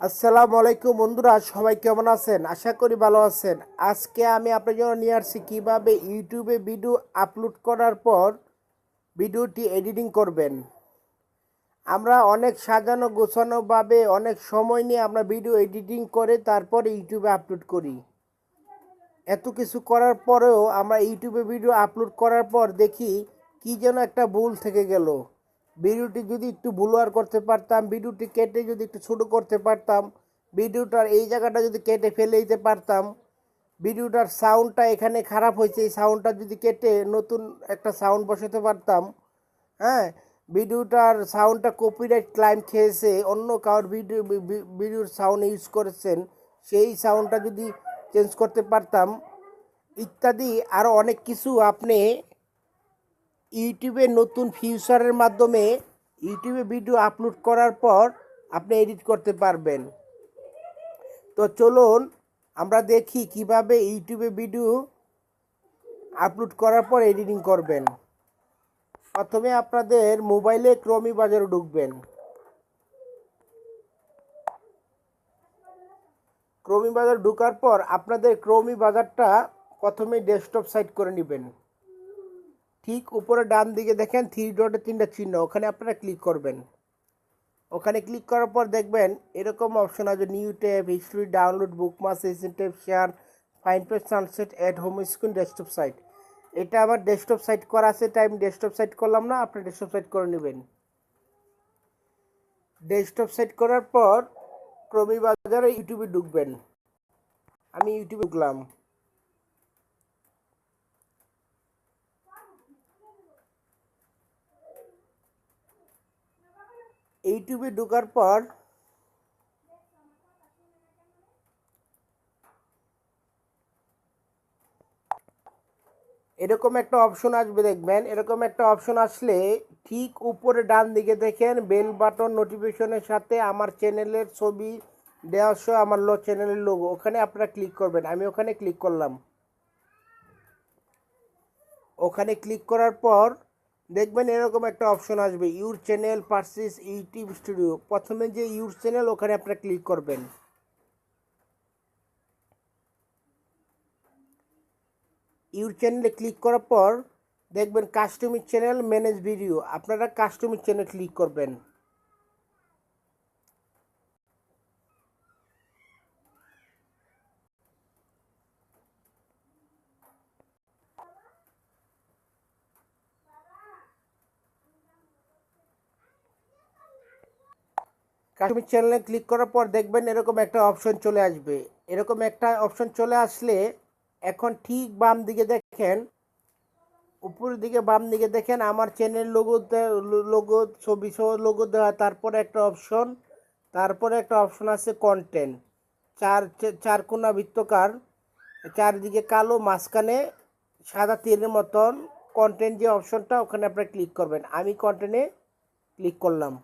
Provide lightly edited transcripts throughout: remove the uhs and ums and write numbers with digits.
আসসালামু আলাইকুম বন্ধুরা, সবাই কেমন আছেন? আশা করি ভালো আছেন। আজকে আমি আপনার জন্য নিয়ে আসছি কীভাবে ইউটিউবে ভিডিও আপলোড করার পর ভিডিওটি এডিটিং করবেন। আমরা অনেক সাজানো গোছানোভাবে অনেক সময় নিয়ে আমরা ভিডিও এডিটিং করে তারপরে ইউটিউবে আপলোড করি। এত কিছু করার পরেও আমরা ইউটিউবে ভিডিও আপলোড করার পর দেখি কি যেন একটা ভুল থেকে গেল। ভিডিওটি যদি একটু ভুলওয়ার করতে পারতাম, ভিডিওটি কেটে যদি একটু ছোটো করতে পারতাম, ভিডিওটার এই জায়গাটা যদি কেটে ফেলে দিতে পারতাম, ভিডিওটার সাউন্ডটা এখানে খারাপ হয়েছে, এই সাউন্ডটা যদি কেটে নতুন একটা সাউন্ড বসাতে পারতাম। হ্যাঁ, ভিডিওটার সাউন্ডটা কপিরাইট ক্লাইম খেয়েছে, অন্য কারোর ভিডিওর সাউন্ড ইউজ করেছেন, সেই সাউন্ডটা যদি চেঞ্জ করতে পারতাম, ইত্যাদি আরও অনেক কিছু আপনি ইউটিউবে নতুন ফিচারের মাধ্যমে ইউটিউবে ভিডিও আপলোড করার পর আপনি এডিট করতে পারবেন। তো চলুন আমরা দেখি কিভাবে ইউটিউবে ভিডিও আপলোড করার পর এডিটিং করবেন। প্রথমে আপনাদের মোবাইলে ক্রোমি বাজারে ঢুকবেন। ক্রোমি বাজার ঢোকার পর আপনাদের ক্রোমি বাজারটা প্রথমে ডেস্কটপ সাইট করে নেবেন। ঠিক উপরে ডান দিকে দেখেন থ্রি ডটের তিনটা চিহ্ন, ওখানে আপনারা ক্লিক করবেন। ওখানে ক্লিক করার পর দেখবেন এরকম অপশন আছে, new tab, history, download, bookmarks, recent tab, share, find page, sunset, add, home screen, desktop site. এটা আমার ডেস্কটপ সাইট করা আছে, তাই আমি ডেস্কটপ সাইট করলাম না, আপনি ডেস্কটপ সাইট করে নেবেন। ডেস্কটপ সাইট করার পর ক্রোমি বাজারে ইউটিউবে ঢুকবেন। আমি ইউটিউবে ঢুকলাম। ইউটিউবে ঢোকার পর এরকম একটা অপশন আসবে, দেখবেন এরকম একটা অপশন আসলে ঠিক উপরে ডান দিকে দেখেন বেল বাটন নোটিফিকেশনের সাথে আমার চ্যানেলের ছবি দেওয়া সহ আমার চ্যানেলের লোগো, ওখানে আপনারা ক্লিক করবেন। আমি ওখানে ক্লিক করলাম। ওখানে ক্লিক করার পর দেখবেন এরকম একটা অপশন আসবে, your channel purchase YouTube studio. প্রথমে যে ইউর চ্যানেল, ওখানে আপনারা ক্লিক করবেন। ইউর চ্যানেলে ক্লিক করার পর দেখবেন কাস্টমাইজ চ্যানেল, ম্যানেজ ভিডিও, আপনারা কাস্টমাইজ চ্যানেল ক্লিক করবেন। কাস্টমাইজ চ্যানেলে ক্লিক করার পর দেখবেন এরকম একটা অপশন চলে আসবে। এরকম একটা অপশন চলে আসলে এখন ঠিক বাম দিকে দেখেন, উপরের দিকে বাম দিকে দেখেন আমার চ্যানেল লোগো ছবি সহ লোগো দেওয়া, তারপরে একটা অপশন আছে কন্টেন্ট, চার কোনা বৃত্তকার, চারদিকে কালো, মাঝখানে সাদা তীরের মতন কন্টেন্ট যে অপশনটা, ওখানে আপনারা ক্লিক করবেন। আমি কন্টেন্টে ক্লিক করলাম।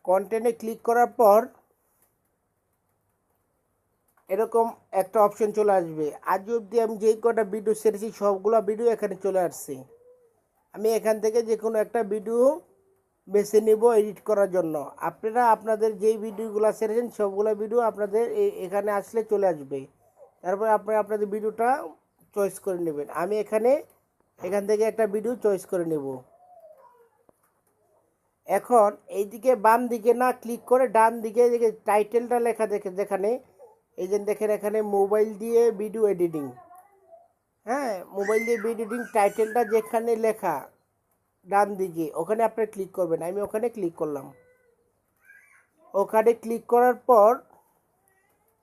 কন্টেন্টে ক্লিক করার পর এরকম একটা অপশন চলে আসবে। আজ অবধি আমি যেই কটা ভিডিও ছেড়েছি সবগুলো ভিডিও এখানে চলে আসছে। আমি এখান থেকে যে কোনো একটা ভিডিও বেছে নেব এডিট করার জন্য। আপনারা আপনাদের যেই ভিডিওগুলো ছেড়েছেন সবগুলো ভিডিও আপনাদের এখানে আসলে চলে আসবে। তারপরে আপনারা আপনাদের ভিডিওটা চয়েস করে নেবেন। আমি এখান থেকে একটা ভিডিও চয়েস করে নেব। এখন এইদিকে বাম দিকে না ক্লিক করে ডান দিকে টাইটেলটা লেখা যেখানে, এই যে দেখেন এখানে মোবাইল দিয়ে ভিডিও এডিটিং। হ্যাঁ, মোবাইল দিয়ে ভিডিও এডিটিং টাইটেলটা যেখানে লেখা ডান দিকে, ওখানে আপনি ক্লিক করবেন। আমি ওখানে ক্লিক করলাম। ওখানে ক্লিক করার পর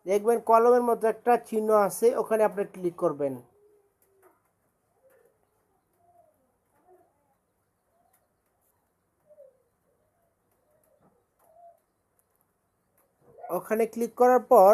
দেখবেন কলমের মতো একটা চিহ্ন আছে, ওখানে আপনি ক্লিক করবেন। ওখানে ক্লিক করার পর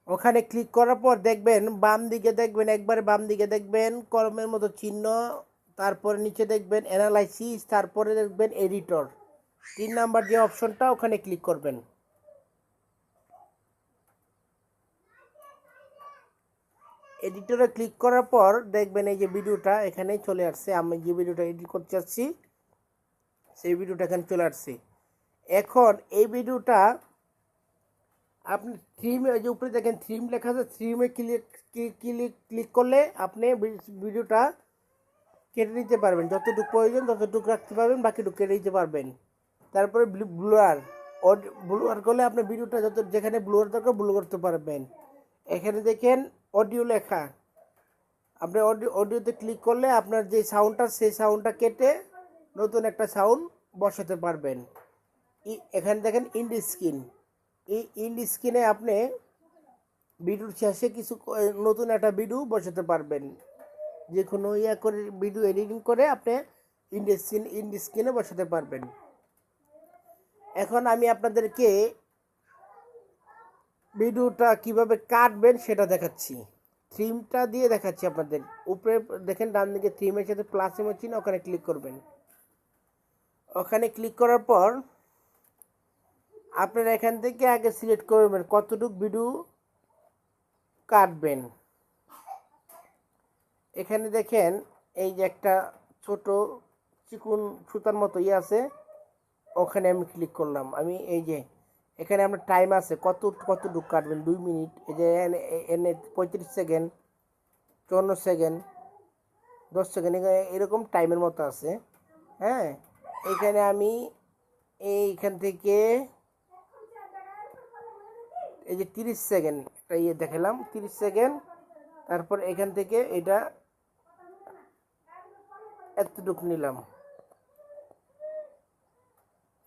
ওখানে ক্লিক করার পর দেখবেন বাম দিকে দেখবেন, একবারে বাম দিকে দেখবেন কলমের মতো চিহ্ন, তারপরে নিচে দেখবেন অ্যানালাইসিস, তারপরে দেখবেন এডিটর, 3 নাম্বার যে অপশনটা ওখানে ক্লিক করবেন। এডিটরে ক্লিক করার পর দেখবেন এই যে ভিডিওটা এখানে চলে আসছে, আমি যে ভিডিওটা এডিট করতে চাচ্ছি সেই ভিডিওটা এখানে চলে আসছে। এখন এই ভিডিওটা আপনি থ্রিমে, যে উপরে দেখেন থ্রিম লেখা আছে, থ্রিমে ক্লিক করলে আপনি ভিডিওটা কেটে নিতে পারবেন, যতটুকু প্রয়োজন ততটুকু রাখতে পারবেন, বাকিটুকু কেটে নিতে পারবেন। তারপরে ব্লুয়ার, ব্লুয়ার করলে আপনার ভিডিওটা যেখানে ব্লুয়ার দরকার ব্লু করতে পারবেন। এখানে দেখেন অডিও লেখা, আপনি অডিওতে ক্লিক করলে আপনার যে সাউন্ডটা সেই সাউন্ডটা কেটে নতুন একটা সাউন্ড বসাতে পারবেন। এখানে দেখেন ইন্ড স্ক্রিন, এই ইন্ড স্ক্রিনে আপনি ভিডিওর শেষে কিছু নতুন একটা ভিডিও বসাতে পারবেন, যে কোনো করে ভিডিও এডিটিং করে আপনি ইন্ড স্ক্রিনে বসাতে পারবেন। এখন আমি আপনাদেরকে ভিডিওটা কিভাবে কাটবেন সেটা দেখাচ্ছি, থিমটা দিয়ে দেখাচ্ছি আপনাদের। উপরে দেখেন ডান দিকে থিমের সাথে প্লাস চিহ্ন, ওখানে ক্লিক করবেন। ওখানে ক্লিক করার পর আপনারা এখান থেকে আগে সিলেক্ট করবেন কতটুকু ভিডিও কাটবেন। এখানে দেখেন এই যে একটা ছোট চিকুন সুতার মতো আছে, ওখানে আমি ক্লিক করলাম। আমি এই যে এখানে আপনার টাইম আছে কতটুকু কাটবেন, 2 মিনিট, এই যে এনে 35 সেকেন্ড, 54 সেকেন্ড, 10 সেকেন্ড, এরকম টাইমের মতো আছে। হ্যাঁ, এইখানে আমি এইখান থেকে এই যে 30 সেকেন্ড একটা দেখালাম, 30 সেকেন্ড, তারপর এখান থেকে এটা এতটুকু নিলাম।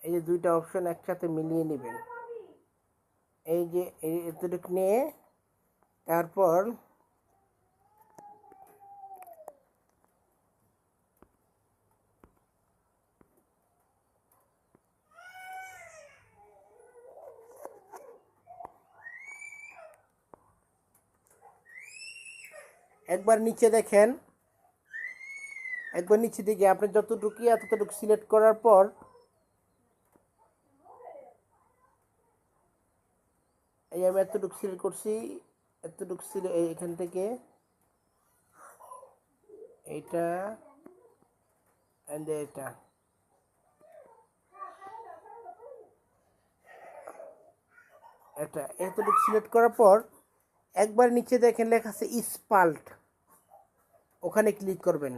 এই যে দুইটা অপশন একসাথে মিলিয়ে নেবেন, এই যে এতটুকু নিয়ে তারপর একবার নিচে দেখেন, একবার নিচে দিকে আপনি যতটুকু ততটুকু সিলেক্ট করার পর এই আমি এতটুকু সিলেক্ট করছি, এতটুকু এইখান থেকে এইটা এন্ড এটা, এটা এতটুকু সিলেক্ট করার পর একবার নিচে দেখেন লেখা আছে স্পাল্ট, ওখানে ক্লিক করবেন।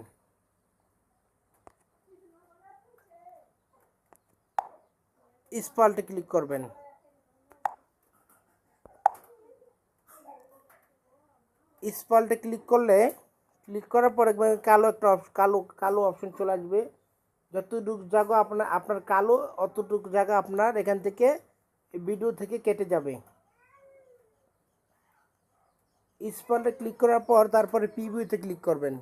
স্পাল্টে ক্লিক করবেন। স্পাল্টে ক্লিক করলে, ক্লিক করার পর একবার কালো একটা কালো অপশন চলে আসবে, যতটুকু জায়গা আপনার কালো অতটুকু জায়গা আপনার এখান থেকে ভিডিও থেকে কেটে যাবে। স্পাল্টে ক্লিক করার পর তারপরে প্রিভিউতে ক্লিক করবেন।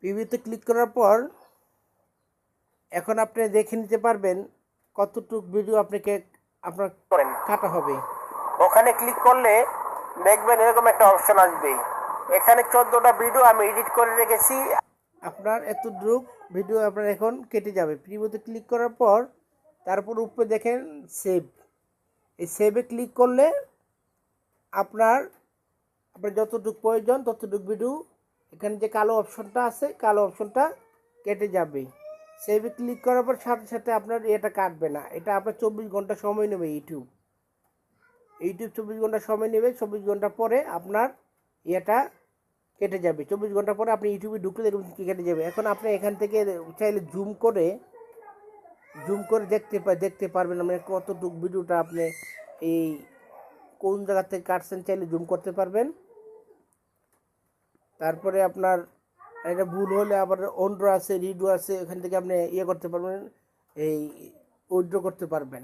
প্রিভিউতে ক্লিক করার পর এখন আপনি দেখে নিতে পারবেন কতটুকু ভিডিও আপনার কাটা হবে। ওখানে ক্লিক করলে দেখবেন এরকম একটা অপশন আসবে, এখানে 14টা ভিডিও আমি এডিট করে রেখেছি, আপনার এতটুকু ভিডিও আপনার এখন কেটে যাবে। প্রিভিউতে ক্লিক করার পর তারপর উপরে দেখেন সেভ, এই সেভে ক্লিক করলে আপনার যতটুকু প্রয়োজন ততটুকু ভিডিও এখানে যে কালো অপশনটা আছে কালো অপশনটা কেটে যাবে। সেভে ক্লিক করার পর সাথে সাথে আপনার এটা কাটবে না, এটা আপনার 24 ঘন্টা সময় নেবে। ইউটিউব 24 ঘন্টা সময় নেবে, 24 ঘন্টা পরে আপনার এটা কেটে যাবে। 24 ঘন্টা পরে আপনি ইউটিউবে ঢুকলে দেখবেন কেটে যাবে। এখন আপনি এখান থেকে চাইলে জুম করে দেখতে পারবেন আপনি কতটুকু ভিডিওটা আপনি এই কোন জায়গা থেকে কাটছেন, চাইলে জুম করতে পারবেন। তারপরে আপনার এটা ভুল হলে আবার অন্ড্র আছে, রিডো আছে, এখান থেকে আপনি করতে পারবেন, এই উইথড্র করতে পারবেন।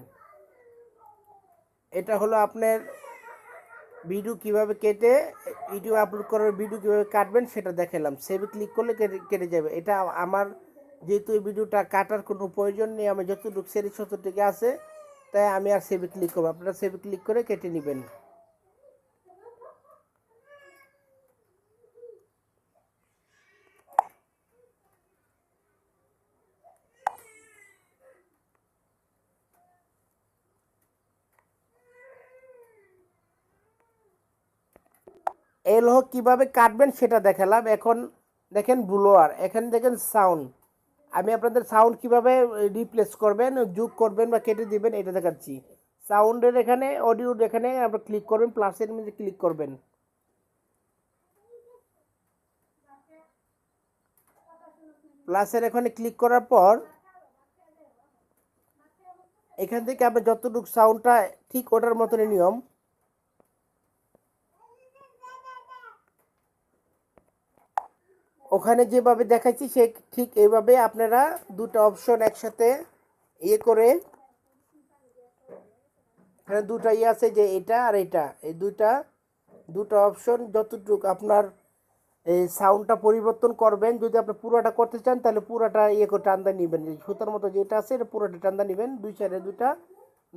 এটা হলো আপনার ভিডিও কিভাবে কেটে ইউটিউবে আপলোড করার ভিডিও কিভাবে কাটবেন সেটা দেখালাম। সেভে ক্লিক করলে কেটে যাবে। এটা আমার যেহেতু এই ভিডিওটা কাটার কোনো প্রয়োজন নেই, আমি যতটুকু সেরে ততটুকু আছে, তাই আমি আর সেভে ক্লিক করবো। আপনারা সেভে ক্লিক করে কেটে নেবেন। এল হোক কীভাবে কাটবেন সেটা দেখালাম। এখন দেখেন ব্লোয়ার, এখানে দেখেন সাউন্ড। আমি আপনাদের সাউন্ড কিভাবে রিপ্লেস করবেন, যোগ করবেন বা কেটে দিবেন এটা দেখাচ্ছি। সাউন্ডের এখানে অডিওর এখানে আপনার ক্লিক করবেন, প্লাসের মধ্যে ক্লিক করবেন। প্লাসের এখানে ক্লিক করার পর এখান থেকে আপনি যতটুকু সাউন্ডটা ঠিক ওটার মতনই নিয়ম, ওখানে যেভাবে দেখাচ্ছি সে ঠিক এইভাবে আপনারা দুটো অপশন একসাথে ইয়ে করে, এখানে দুটো ইয়ে আছে যে এটা আর এটা, এই দুটো অপশন যতটুকু আপনার এই সাউন্ডটা পরিবর্তন করবেন। যদি আপনি পুরোটা করতে চান তাহলে পুরোটা ইয়ে করে টান্দা নেবেন, সুতার মতো যেটা আছে এটা পুরোটা টান্দা নেবেন, দুই সাইডে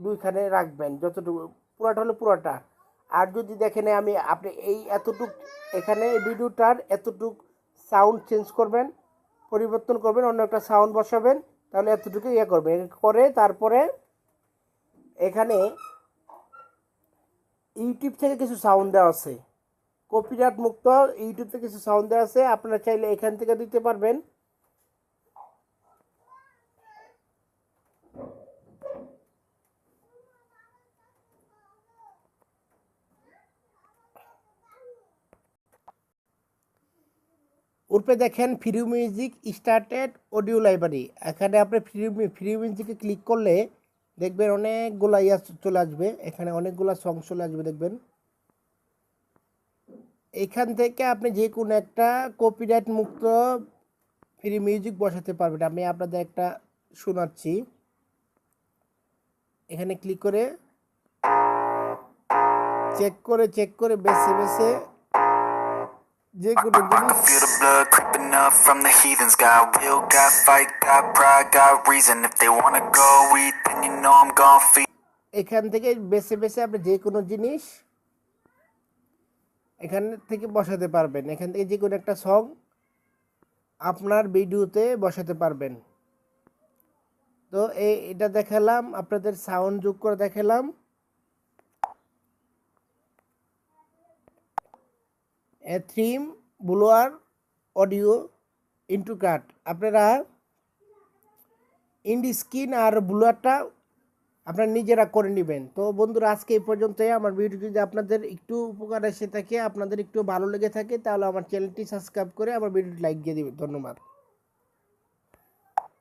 দুইখানে রাখবেন যতটুকু, পুরোটা হলো পুরোটা। আর যদি দেখেন আপনি এই এতটুক এখানে এই ভিডিওটার এতটুক সাউন্ড চেঞ্জ করবেন, পরিবর্তন করবেন, অন্য একটা সাউন্ড বসাবেন, তাহলে এতটুকু ইয়ে করবেন করে তারপরে এখানে ইউটিউব থেকে কিছু সাউন্ড দেওয়া আছে, কপিরাইট মুক্ত ইউটিউব থেকে কিছু সাউন্ড দেওয়া আছে, আপনারা চাইলে এখান থেকে দিতে পারবেন। উপরে দেখেন free music started audio library, এখানে আপনি ফ্রি মিউজিকে ক্লিক করলে দেখবেন অনেকগুলা ইয়া চলে আসবে, এখানে অনেকগুলা সং চলে আসবে দেখবেন। এখান থেকে আপনি যে কোনো একটা কপিরাইট মুক্ত ফ্রি মিউজিক বসাতে পারবেন। আমি আপনাদের একটা শোনাচ্ছি, এখানে ক্লিক করে চেক করে বেছে বেছে যে কোনো জিনিস, Feel the blood creeping up from the heathens. Got will, got fight, got pride, got reason. If they wanna go eat, then you know I'm gon' feed. এখান থেকে বেছে বেছে আপনি যে কোনো জিনিস এখান থেকে বসাতে পারবেন। এখান থেকে যে কোনো একটা সং আপনার ভিডিওতে বসাতে পারবেন। তো এটা দেখালাম, আপনাদের সাউন্ড যোগ করে দেখালাম। থিম ব্লোয়ার অডিও ইন্টু কাট, আপনারা ইন্ডি স্ক্রিন আর ব্লোয়ারটা আপনারা নিজেরা করে নেবেন। তো বন্ধুরা আজকে এই পর্যন্তই। আমার ভিডিও যদি আপনাদের একটু উপকার এসে থাকে, আপনাদের একটু ভালো লেগে থাকে, তাহলে আমার চ্যানেলটি সাবস্ক্রাইব করে আমার ভিডিওটি লাইক দিয়ে দিবেন। ধন্যবাদ।